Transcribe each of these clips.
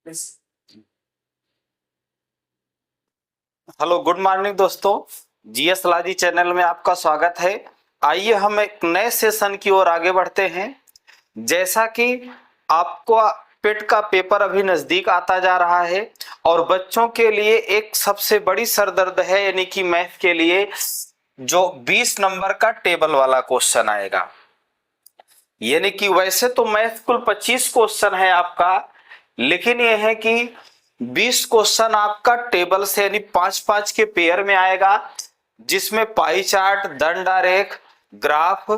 Hello, good morning दोस्तों। GS लाजी channel में आपका स्वागत है। आइए हम एक नए सेशन की ओर आगे बढ़ते हैं। जैसा कि आपको पेट का पेपर अभी नजदीक आता जा रहा है और बच्चों के लिए एक सबसे बड़ी सरदर्द है, यानी कि मैथ के लिए जो 20 नंबर का टेबल वाला क्वेश्चन आएगा। यानी कि वैसे तो मैथ कुल 25 क्वेश्चन है आपका, लेकिन यह है कि 20 क्वेश्चन आपका टेबल से यानी 5-5 के पेयर में आएगा, जिसमें पाई चार्ट, दंड आरेख, ग्राफ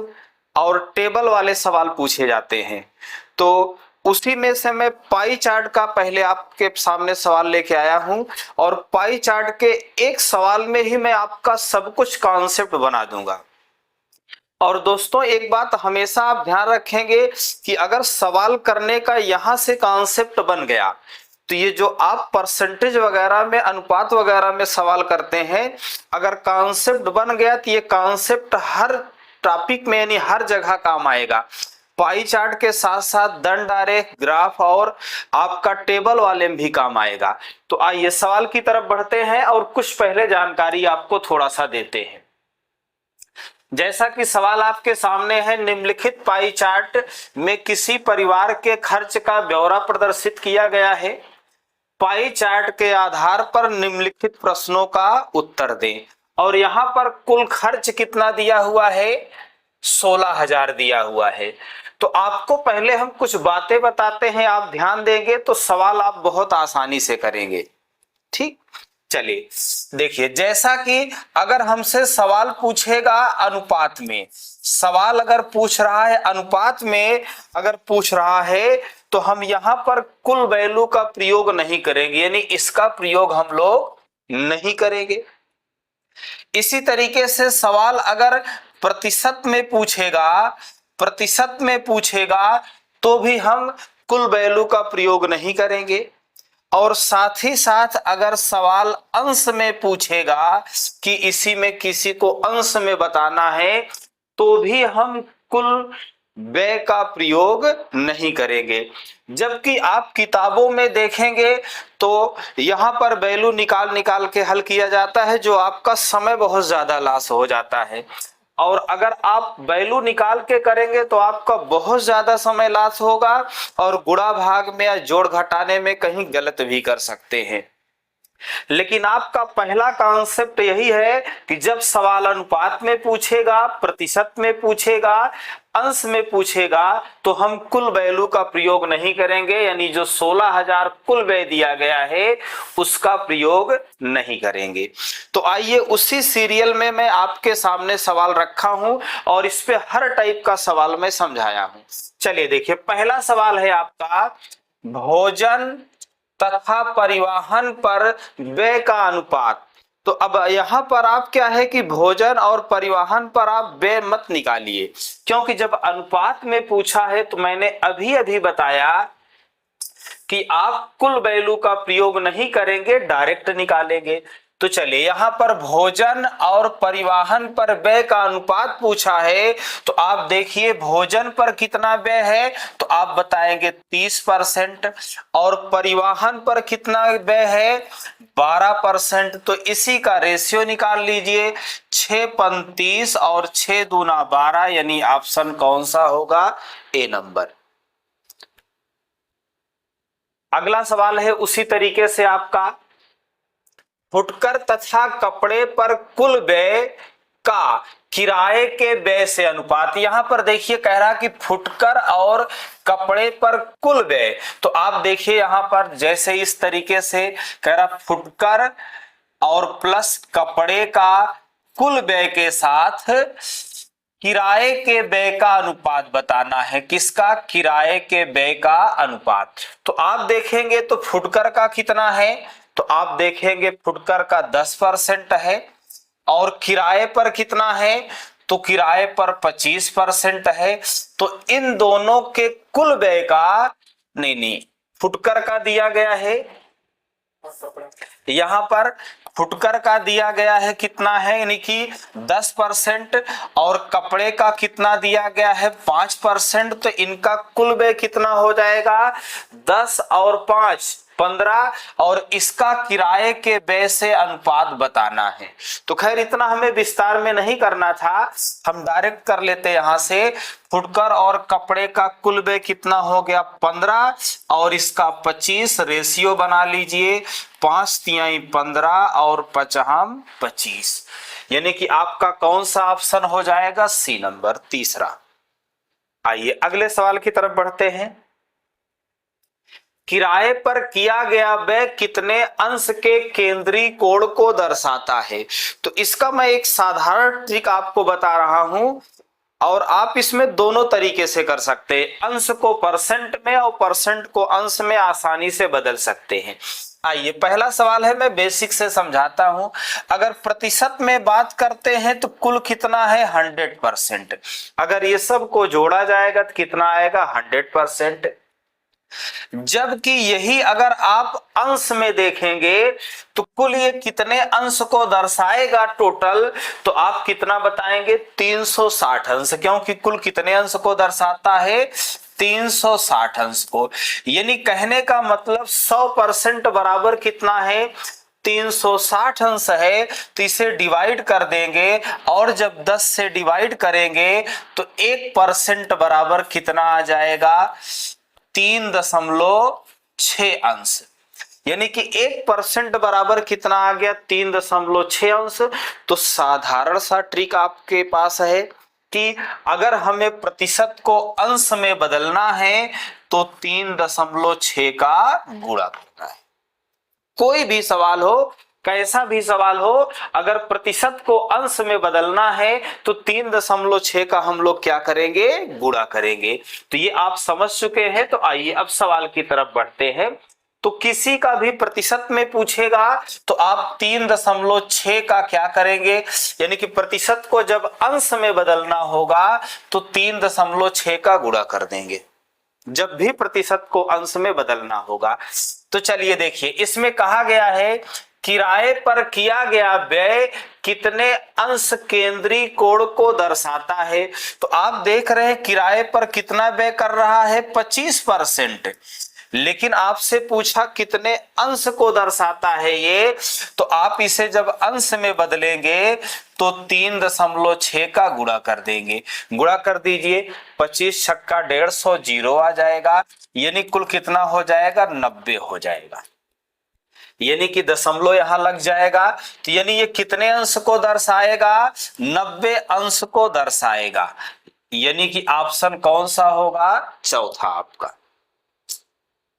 और टेबल वाले सवाल पूछे जाते हैं। तो उसी में से मैं पाई चार्ट का पहले आपके सामने सवाल लेके आया हूं और पाई चार्ट के एक सवाल में ही मैं आपका सब कुछ कॉन्सेप्ट बना दूंगा। और दोस्तों, एक बात हमेशा आप ध्यान रखेंगे कि अगर सवाल करने का यहां से कॉन्सेप्ट बन गया तो ये जो आप परसेंटेज वगैरह में, अनुपात वगैरह में सवाल करते हैं, अगर कॉन्सेप्ट बन गया तो ये कॉन्सेप्ट हर टॉपिक में यानी हर जगह काम आएगा। पाई चार्ट के साथ साथ दंड आरेख, ग्राफ और आपका टेबल वाले में भी काम आएगा। तो आइए सवाल की तरफ बढ़ते हैं और कुछ पहले जानकारी आपको थोड़ा सा देते हैं। जैसा कि सवाल आपके सामने है, निम्नलिखित पाई चार्ट में किसी परिवार के खर्च का ब्यौरा प्रदर्शित किया गया है। पाई चार्ट के आधार पर निम्नलिखित प्रश्नों का उत्तर दें। और यहां पर कुल खर्च कितना दिया हुआ है? 16,000 दिया हुआ है। तो आपको पहले हम कुछ बातें बताते हैं, आप ध्यान देंगे तो सवाल आप बहुत आसानी से करेंगे। ठीक, चलिए देखिए, जैसा कि अगर हमसे सवाल पूछेगा अनुपात में, सवाल अगर पूछ रहा है अनुपात में, अगर पूछ रहा है तो हम यहां पर कुल वैल्यू का प्रयोग नहीं करेंगे, यानी इसका प्रयोग हम लोग नहीं करेंगे। इसी तरीके से सवाल अगर प्रतिशत में पूछेगा, प्रतिशत में पूछेगा तो भी हम कुल वैल्यू का प्रयोग नहीं करेंगे। और साथ ही साथ अगर सवाल अंश में पूछेगा कि इसी में किसी को अंश में बताना है तो भी हम कुल व्यय का प्रयोग नहीं करेंगे। जबकि आप किताबों में देखेंगे तो यहां पर वैल्यू निकाल निकाल के हल किया जाता है, जो आपका समय बहुत ज्यादा लॉस हो जाता है। और अगर आप वैल्यू निकाल के करेंगे तो आपका बहुत ज्यादा समय लॉस होगा और गुणा भाग में या जोड़ घटाने में कहीं गलत भी कर सकते हैं। लेकिन आपका पहला कॉन्सेप्ट यही है कि जब सवाल अनुपात में पूछेगा, प्रतिशत में पूछेगा, अंश में पूछेगा तो हम कुल वैल्यू का प्रयोग नहीं करेंगे, यानी जो 16,000 कुल व्यय दिया गया है उसका प्रयोग नहीं करेंगे। तो आइए उसी सीरियल में मैं आपके सामने सवाल रखा हूं और इस पे हर टाइप का सवाल मैं समझाया हूं। चलिए देखिए, पहला सवाल है आपका, भोजन तथा परिवहन पर व्यय का अनुपात। तो अब यहां पर आप क्या है कि भोजन और परिवहन पर आप व्यय मत निकालिए, क्योंकि जब अनुपात में पूछा है तो मैंने अभी अभी बताया कि आप कुल वैल्यू का प्रयोग नहीं करेंगे, डायरेक्ट निकालेंगे। तो चलिए, यहां पर भोजन और परिवहन पर व्यय का अनुपात पूछा है तो आप देखिए भोजन पर कितना व्यय है तो आप बताएंगे 30%, और परिवहन पर कितना व्यय है 12%। तो इसी का रेशियो निकाल लीजिए, 6-5 और 6 दूना 12, यानी ऑप्शन कौन सा होगा? ए नंबर। अगला सवाल है उसी तरीके से आपका, फुटकर तथा कपड़े पर कुल व्यय का किराए के व्यय से अनुपात। यहां पर देखिए कह रहा कि फुटकर और कपड़े पर कुल व्यय, तो आप देखिए यहां पर जैसे इस तरीके से कह रहा फुटकर और प्लस कपड़े का कुल व्यय के साथ किराए के व्यय का अनुपात बताना है। किसका? किराए के व्यय का अनुपात। तो आप देखेंगे तो फुटकर का कितना है तो आप देखेंगे फुटकर का 10% है, और किराए पर कितना है तो किराए पर 25% है। तो इन दोनों के कुल व्यय का, नहीं, फुटकर का दिया गया है, यहां पर फुटकर का दिया गया है कितना है, यानी कि 10%, और कपड़े का कितना दिया गया है 5%। तो इनका कुल व्यय कितना हो जाएगा? 10 और 5, 15 और इसका किराए के व्यय से अनुपात बताना है। तो खैर इतना हमें विस्तार में नहीं करना था, हम डायरेक्ट कर लेते यहां से। फुटकर और कपड़े का कुल व्यय कितना हो गया 15 और इसका 25, रेशियो बना लीजिए 5 तिहाई 15 और 5 25, यानी कि आपका कौन सा ऑप्शन हो जाएगा, सी नंबर तीसरा। आइए अगले सवाल की तरफ बढ़ते हैं। किराए पर किया गया व्यय कितने अंश के केंद्रीय कोण को दर्शाता है। तो इसका मैं एक साधारण ट्रिक आपको बता रहा हूं और आप इसमें दोनों तरीके से कर सकते हैं, अंश को परसेंट में और परसेंट को अंश में आसानी से बदल सकते हैं। आइए पहला सवाल है, मैं बेसिक से समझाता हूं। अगर प्रतिशत में बात करते हैं तो कुल कितना है 100%। अगर ये सब को जोड़ा जाएगा तो कितना आएगा 100%। जबकि यही अगर आप अंश में देखेंगे तो कुल ये कितने अंश को दर्शाएगा टोटल, तो आप कितना बताएंगे 360 अंश, क्योंकि कुल कितने अंश को दर्शाता है 360 अंश को। यानी कहने का मतलब 100% बराबर कितना है 360 अंश है, तो इसे डिवाइड कर देंगे और जब 10 से डिवाइड करेंगे तो 1% बराबर कितना आ जाएगा 3.6 अंश। यानी कि 1% बराबर कितना आ गया 3.6 अंश। तो साधारण सा ट्रिक आपके पास है कि अगर हमें प्रतिशत को अंश में बदलना है तो 3.6 का गुणा करना है। कोई भी सवाल हो, कैसा भी सवाल हो, अगर प्रतिशत को अंश में बदलना है तो 3.6 का हम लोग क्या करेंगे, गुणा करेंगे। तो ये आप समझ चुके हैं। तो आइए अब सवाल की तरफ बढ़ते हैं। तो किसी का भी प्रतिशत में पूछेगा तो आप 3.6 का क्या करेंगे, यानी कि प्रतिशत को जब अंश में बदलना होगा तो 3.6 का गुणा कर देंगे जब भी प्रतिशत को अंश में बदलना होगा। तो चलिए देखिए, इसमें कहा गया है किराए पर किया गया व्यय कितने अंश केंद्रीय कोण को दर्शाता है। तो आप देख रहे हैं किराए पर कितना व्यय कर रहा है 25%, लेकिन आपसे पूछा कितने अंश को दर्शाता है ये, तो आप इसे जब अंश में बदलेंगे तो 3.6 का गुणा कर देंगे। गुणा कर दीजिए, 25 छक्का 150 जीरो आ जाएगा, यानी कुल कितना हो जाएगा 90 हो जाएगा, यानी कि दशमलव यहां लग जाएगा। तो यानी ये कितने अंश को दर्शाएगा 90 अंश को दर्शाएगा, यानी कि ऑप्शन कौन सा होगा, चौथा आपका।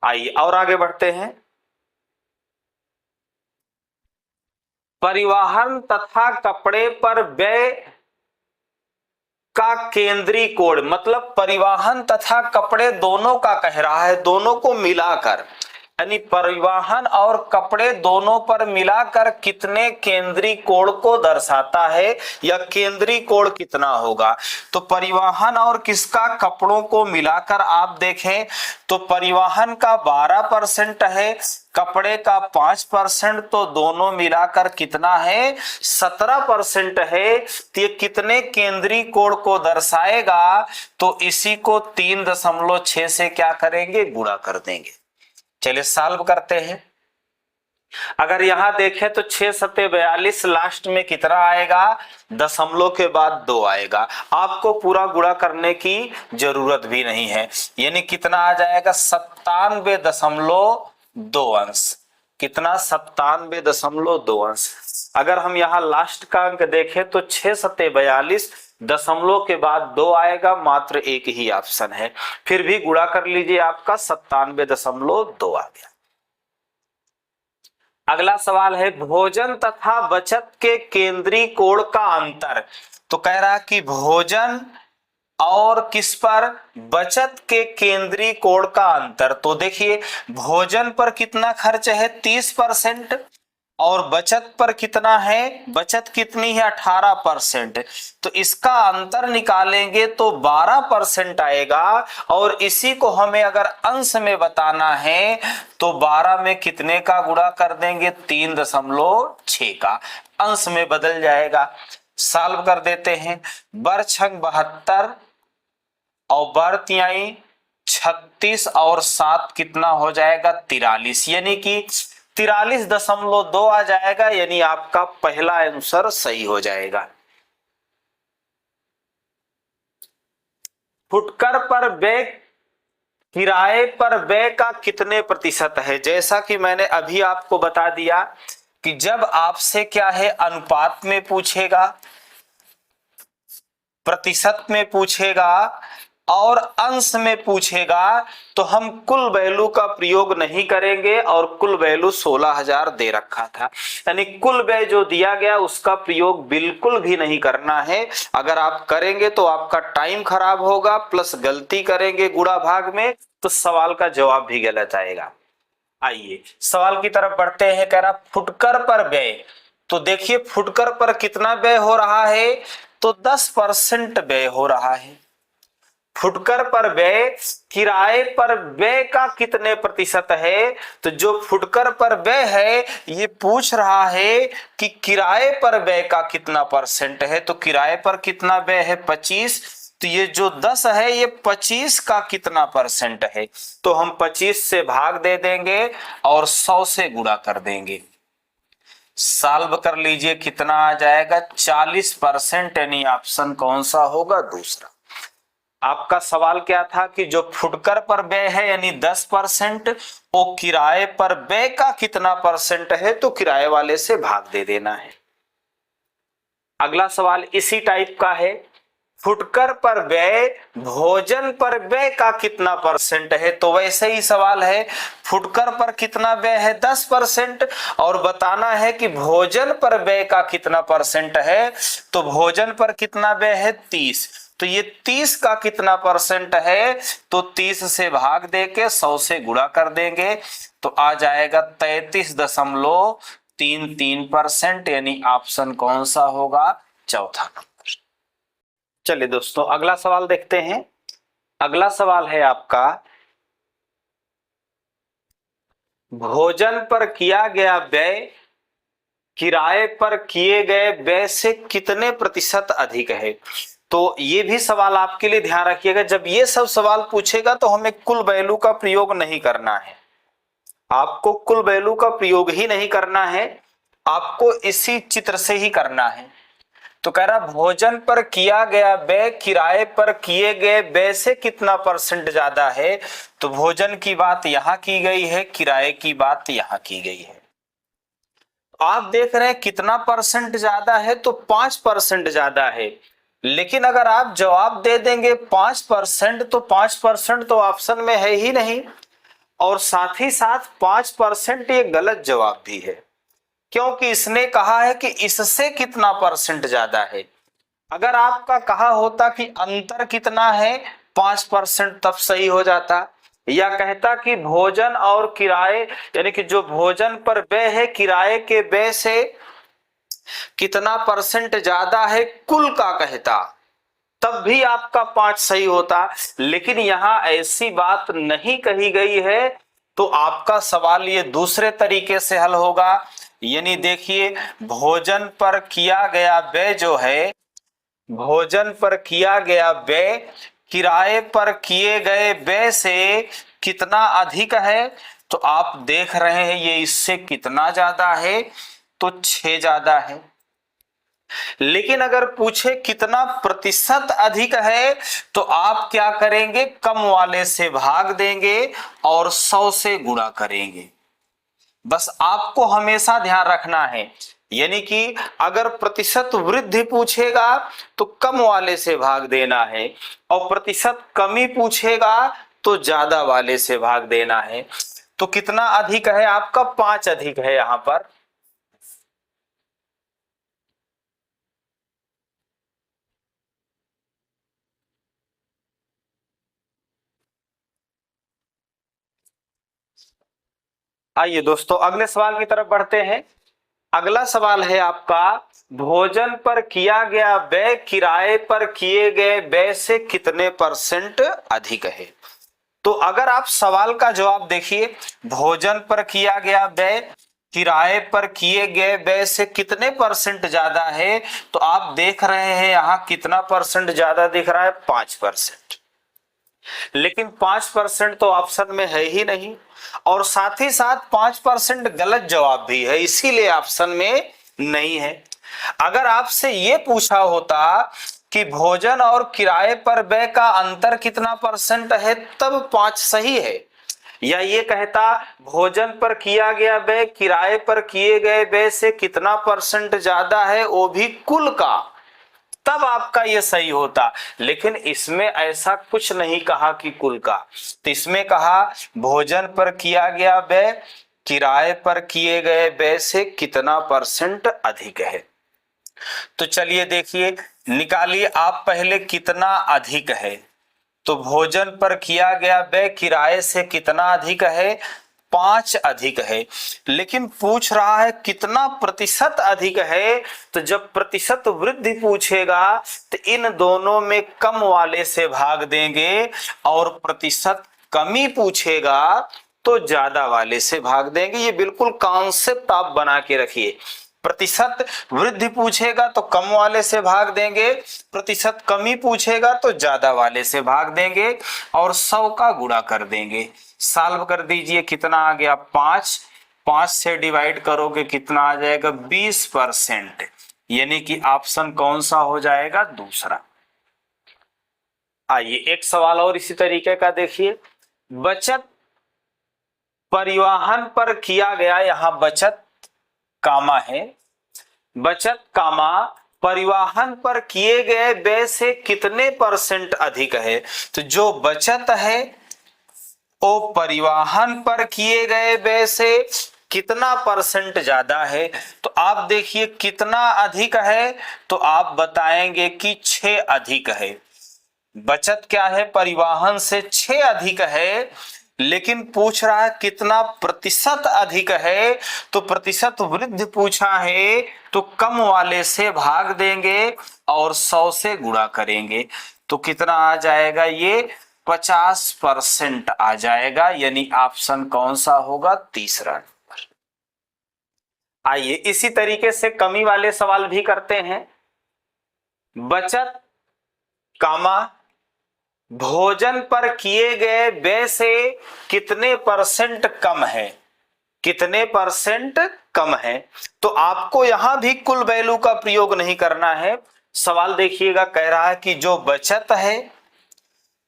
आइए और आगे बढ़ते हैं। परिवहन तथा कपड़े पर व्यय का केंद्रीय कोण, मतलब परिवहन तथा कपड़े दोनों का कह रहा है, दोनों को मिलाकर, यानी परिवहन और कपड़े दोनों पर मिलाकर कितने केंद्रीय कोण को दर्शाता है या केंद्रीय कोण कितना होगा। तो परिवहन और किसका, कपड़ों को मिलाकर आप देखें तो परिवहन का 12% है, कपड़े का 5%, तो दोनों मिलाकर कितना है 17% है। तो ये कितने केंद्रीय कोण को दर्शाएगा, तो इसी को 3.6 से क्या करेंगे, गुणा कर देंगे। चलिए सॉल्व करते हैं। अगर यहां देखें तो 6 सत्ते 42, लास्ट में कितना आएगा, दशमलव के बाद 2 आएगा। आपको पूरा गुणा करने की जरूरत भी नहीं है, यानी कितना आ जाएगा 97.2 अंश। कितना 97.2 अंश। अगर हम यहाँ लास्ट का अंक देखें तो 6 सत्ते 42, दशमलव के बाद 2 आएगा, मात्र एक ही ऑप्शन है। फिर भी गुणा कर लीजिए, आपका 97.2 आ गया। अगला सवाल है भोजन तथा बचत के केंद्रीय कोण का अंतर। तो कह रहा कि भोजन और किस पर, बचत के केंद्रीय कोण का अंतर। तो देखिए भोजन पर कितना खर्च है 30% और बचत पर कितना है, बचत कितनी है 18%। तो इसका अंतर निकालेंगे तो 12% आएगा और इसी को हमें अगर अंश में बताना है तो 12 में कितने का गुणा कर देंगे 3.6 का, अंश में बदल जाएगा। सॉल्व कर देते हैं। बर छंग 72 और बर तिहाई 36 और 7 कितना हो जाएगा 43, यानी कि 43.2 आ जाएगा, यानी आपका पहला आंसर सही हो जाएगा। फुटकर पर व्यय किराए पर व्यय का कितने प्रतिशत है? जैसा कि मैंने अभी आपको बता दिया कि जब आपसे क्या है अनुपात में पूछेगा, प्रतिशत में पूछेगा और अंश में पूछेगा तो हम कुल वैल्यू का प्रयोग नहीं करेंगे, और कुल वैल्यू 16,000 दे रखा था, यानी कुल व्यय जो दिया गया उसका प्रयोग बिल्कुल भी नहीं करना है। अगर आप करेंगे तो आपका टाइम खराब होगा, प्लस गलती करेंगे गुणा भाग में तो सवाल का जवाब भी गलत आएगा। आइए सवाल की तरफ बढ़ते हैं। कह रहा फुटकर पर व्यय, तो देखिए फुटकर पर कितना व्यय हो रहा है, तो 10% व्यय हो रहा है। फुटकर पर व्यय किराए पर व्यय का कितने प्रतिशत है, तो जो फुटकर पर व्यय है ये पूछ रहा है कि किराए पर व्यय का कितना परसेंट है, तो किराए पर कितना व्यय है 25, तो ये जो 10 है ये 25 का कितना परसेंट है, तो हम 25 से भाग दे देंगे और 100 से गुणा कर देंगे। सॉल्व कर लीजिए कितना आ जाएगा 40%, यानी ऑप्शन कौन सा होगा दूसरा। आपका सवाल क्या था कि जो फुटकर पर व्यय है यानी 10%, वो किराए पर व्यय का कितना परसेंट है, तो किराए वाले से भाग दे देना है। अगला सवाल इसी टाइप का है, फुटकर पर व्यय भोजन पर व्यय का कितना परसेंट है, तो वैसे ही सवाल है फुटकर पर कितना व्यय है 10% और बताना है कि भोजन पर व्यय का कितना परसेंट है, तो भोजन पर कितना व्यय है 30, तो ये 30 का कितना परसेंट है, तो 30 से भाग देके 100 से गुणा कर देंगे तो आ जाएगा 33.33%, यानी ऑप्शन कौन सा होगा चौथा नंबर। चलिए दोस्तों अगला सवाल देखते हैं। अगला सवाल है आपका भोजन पर किया गया व्यय किराए पर किए गए व्यय से कितने प्रतिशत अधिक है, तो ये भी सवाल आपके लिए ध्यान रखिएगा। जब ये सब सवाल पूछेगा तो हमें कुल वैल्यू का प्रयोग नहीं करना है, आपको कुल वैल्यू का प्रयोग ही नहीं करना है, आपको इसी चित्र से ही करना है। तो कह रहा भोजन पर किया गया व्यय किराए पर किए गए व्यय से कितना परसेंट ज्यादा है, तो भोजन की बात यहां की गई है, किराए की बात यहां की गई है। आप देख रहे हैं कितना परसेंट ज्यादा है, तो 5% ज्यादा है, लेकिन अगर आप जवाब दे देंगे 5%, तो 5% तो ऑप्शन में है ही नहीं, और साथ ही साथ 5% ये गलत जवाब भी है, क्योंकि इसने कहा है कि इससे कितना परसेंट ज्यादा है। अगर आपका कहा होता कि अंतर कितना है 5%, तब सही हो जाता, या कहता कि भोजन और किराए यानी कि जो भोजन पर व्यय है किराए के व्यय से कितना परसेंट ज्यादा है कुल का कहता, तब भी आपका 5 सही होता, लेकिन यहां ऐसी बात नहीं कही गई है, तो आपका सवाल ये दूसरे तरीके से हल होगा। यानी देखिए भोजन पर किया गया व्यय जो है, भोजन पर किया गया व्यय किराए पर किए गए व्यय से कितना अधिक है, तो आप देख रहे हैं ये इससे कितना ज्यादा है, तो 6 ज्यादा है। लेकिन अगर पूछे कितना प्रतिशत अधिक है, तो आप क्या करेंगे कम वाले से भाग देंगे और 100 से गुणा करेंगे। बस आपको हमेशा ध्यान रखना है, यानी कि अगर प्रतिशत वृद्धि पूछेगा तो कम वाले से भाग देना है, और प्रतिशत कमी पूछेगा तो ज्यादा वाले से भाग देना है। तो कितना अधिक है आपका 5 अधिक है यहां पर। आइए दोस्तों अगले सवाल की तरफ बढ़ते हैं। अगला सवाल है आपका भोजन पर किया गया व्यय किराए पर किए गए व्यय से कितने परसेंट अधिक है। तो अगर आप सवाल का जवाब देखिए, भोजन पर किया गया व्यय किराए पर किए गए व्यय से कितने परसेंट ज्यादा है, तो आप देख रहे हैं यहां कितना परसेंट ज्यादा दिख रहा है 5%। लेकिन 5% तो ऑप्शन में है ही नहीं, और साथ ही साथ 5% गलत जवाब भी है, इसीलिए ऑप्शन में नहीं है। अगर आपसे ये पूछा होता कि भोजन और किराए पर व्यय का अंतर कितना परसेंट है, तब 5 सही है। या ये कहता भोजन पर किया गया व्यय किराए पर किए गए व्यय से कितना परसेंट ज्यादा है, वो भी कुल का, तब आपका ये सही होता। लेकिन इसमें ऐसा कुछ नहीं कहा कि कुल का, तो इसमें कहा भोजन पर किया गया व्यय किराए पर किए गए व्यय से कितना परसेंट अधिक है। तो चलिए देखिए, निकालिए आप पहले कितना अधिक है। तो भोजन पर किया गया व्यय किराए से कितना अधिक है, 5 अधिक है। लेकिन पूछ रहा है कितना प्रतिशत अधिक है, तो जब प्रतिशत वृद्धि पूछेगा तो इन दोनों में कम वाले से भाग देंगे, और प्रतिशत कमी पूछेगा तो ज्यादा वाले से भाग देंगे। ये बिल्कुल कॉन्सेप्ट आप बना के रखिए। प्रतिशत वृद्धि पूछेगा तो कम वाले से भाग देंगे, प्रतिशत कमी पूछेगा तो ज्यादा वाले से भाग देंगे, और 100 का गुणा कर देंगे। सॉल्व कर दीजिए, कितना आ गया 5, 5 से डिवाइड करोगे कितना आ जाएगा 20%, यानी कि ऑप्शन कौन सा हो जाएगा, दूसरा। आइए एक सवाल और इसी तरीके का देखिए। बचत परिवहन पर किया गया, यहां बचत कामा है, बचत कामा परिवहन पर किए गए व्यय से कितने परसेंट अधिक है। तो जो बचत है वो परिवहन पर किए गए व्यय से कितना परसेंट ज्यादा है। तो आप देखिए कितना अधिक है, तो आप बताएंगे कि 6 अधिक है। बचत क्या है, परिवहन से 6 अधिक है, लेकिन पूछ रहा है कितना प्रतिशत अधिक है, तो प्रतिशत वृद्धि पूछा है तो कम वाले से भाग देंगे और 100 से गुणा करेंगे। तो कितना आ जाएगा, ये 50% आ जाएगा, यानी ऑप्शन कौन सा होगा, तीसरा नंबर। आइए इसी तरीके से कमी वाले सवाल भी करते हैं। बचत कामा भोजन पर किए गए व्यय से कितने परसेंट कम है, कितने परसेंट कम है। तो आपको यहां भी कुल वैल्यू का प्रयोग नहीं करना है। सवाल देखिएगा, कह रहा है कि जो बचत है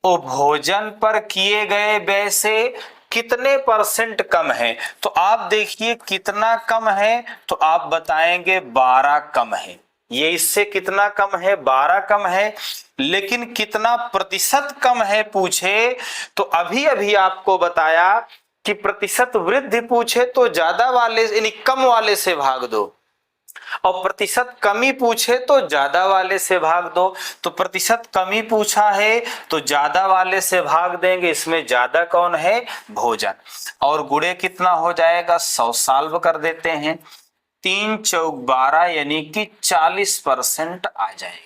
वो भोजन पर किए गए व्यय से कितने परसेंट कम है। तो आप देखिए कितना कम है, तो आप बताएंगे 12 कम है। ये इससे कितना कम है, 12 कम है। लेकिन कितना प्रतिशत कम है पूछे, तो अभी अभी आपको बताया कि प्रतिशत वृद्धि पूछे तो ज्यादा वाले यानी कम वाले से भाग दो, और प्रतिशत कमी पूछे तो ज्यादा वाले से भाग दो। तो प्रतिशत कमी पूछा है तो ज्यादा वाले से भाग देंगे, इसमें ज्यादा कौन है, भोजन। और गुणे कितना हो जाएगा, 100 सॉल्व कर देते हैं, 3 चौक 12 यानी कि 40% आ जाएगा।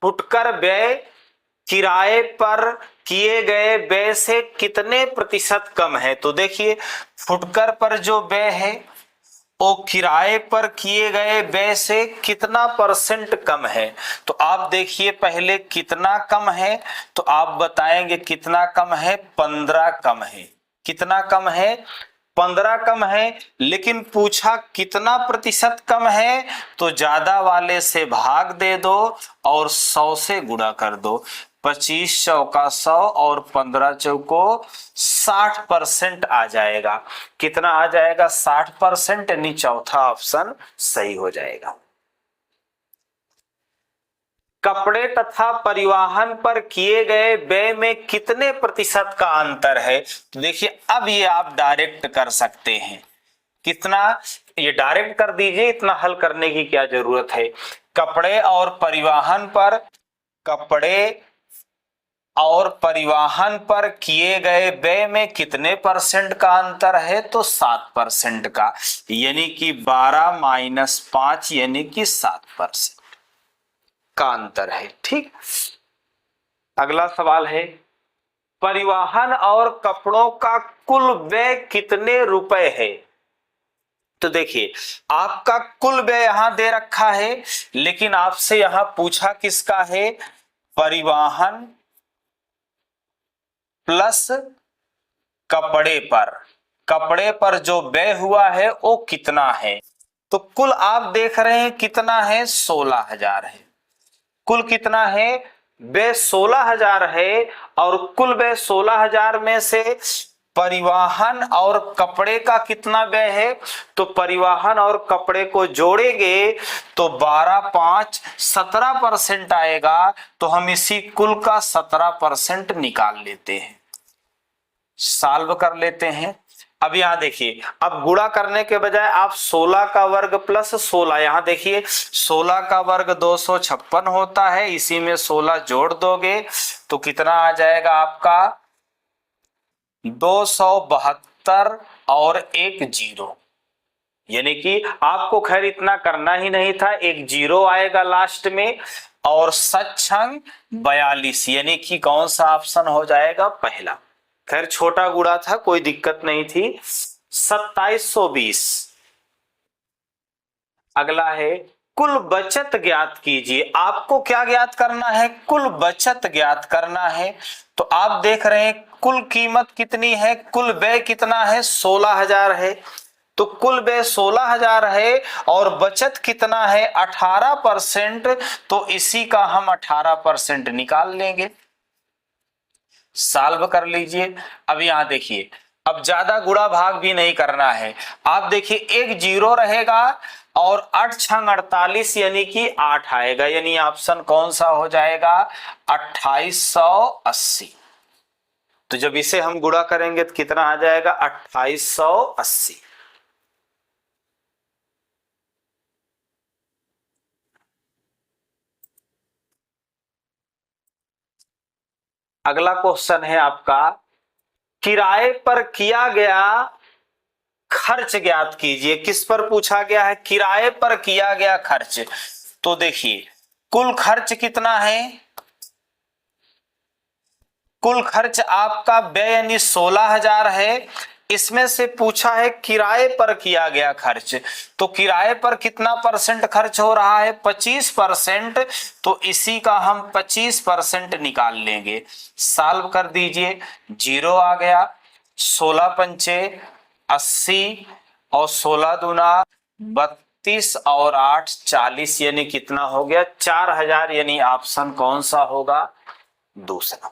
फुटकर व्यय किराए पर किए गए व्यय से कितने प्रतिशत कम है। तो देखिए फुटकर पर जो व्यय है वो किराए पर किए गए व्यय से कितना परसेंट कम है। तो आप देखिए पहले कितना कम है, तो आप बताएंगे कितना कम है, 15 कम है। कितना कम है, 15 कम है। लेकिन पूछा कितना प्रतिशत कम है, तो ज्यादा वाले से भाग दे दो और 100 से गुणा कर दो। 25 चौका 100 और 15 चौको 60% आ जाएगा। कितना आ जाएगा, 60%, यानी चौथा ऑप्शन सही हो जाएगा। कपड़े तथा परिवहन पर किए गए व्यय में कितने प्रतिशत का अंतर है। तो देखिए अब ये आप डायरेक्ट कर सकते हैं। कितना, ये डायरेक्ट कर दीजिए, इतना हल करने की क्या जरूरत है। कपड़े और परिवहन पर, कपड़े और परिवहन पर किए गए व्यय में कितने परसेंट का अंतर है, तो 7% का, यानी कि 12 माइनस 5 यानी कि 7% का अंतर है। ठीक, अगला सवाल है, परिवहन और कपड़ों का कुल व्यय कितने रुपए है। तो देखिए आपका कुल व्यय यहां दे रखा है, लेकिन आपसे यहां पूछा किसका है, परिवहन प्लस कपड़े पर जो व्यय हुआ है वो कितना है। तो कुल आप देख रहे हैं कितना है, 16,000 है। कुल कितना है, व्यय 16,000 है, और कुल व्यय 16,000 में से परिवहन और कपड़े का कितना व्यय है, तो परिवहन और कपड़े को जोड़ेंगे तो 12 5 17% आएगा। तो हम इसी कुल का 17% निकाल लेते हैं, सॉल्व कर लेते हैं। अब यहां देखिए, अब गुणा करने के बजाय आप 16 का वर्ग प्लस 16, यहां देखिए 16 का वर्ग 256 होता है, इसी में 16 जोड़ दोगे तो कितना आ जाएगा आपका 272 और एक जीरो, यानी कि आपको खैर इतना करना ही नहीं था, एक जीरो आएगा लास्ट में, और सक्षम 42, यानी कि कौन सा ऑप्शन हो जाएगा, पहला। खैर छोटा गुणा था, कोई दिक्कत नहीं थी। 2720। अगला है कुल बचत ज्ञात कीजिए। आपको क्या ज्ञात करना है, कुल बचत ज्ञात करना है। तो आप देख रहे हैं कुल कीमत कितनी है, कुल व्यय कितना है, 16,000 है। तो कुल व्यय 16,000 है और बचत कितना है, 18%। तो इसी का हम 18% निकाल लेंगे, सॉल्व कर लीजिए। अब यहां देखिए, अब ज्यादा गुणा भाग भी नहीं करना है। आप देखिए एक जीरो रहेगा और 8 छंग 48 यानी कि 8 आएगा, यानी ऑप्शन कौन सा हो जाएगा, 2880। तो जब इसे हम गुणा करेंगे तो कितना आ जाएगा, 2880। अगला क्वेश्चन है आपका, किराए पर किया गया खर्च ज्ञात कीजिए। किस पर पूछा गया है, किराए पर किया गया खर्च। तो देखिए कुल खर्च कितना है, कुल खर्च आपका व्यय यानी 16,000 है, इसमें से पूछा है किराए पर किया गया खर्च। तो किराए पर कितना परसेंट खर्च हो रहा है, 25%। तो इसी का हम 25% निकाल लेंगे, सॉल्व कर दीजिए, जीरो आ गया। 16 पंचे 80 और 16 दूना 32 और 8 40, यानी कितना हो गया, 4,000, यानी ऑप्शन कौन सा होगा, दूसरा।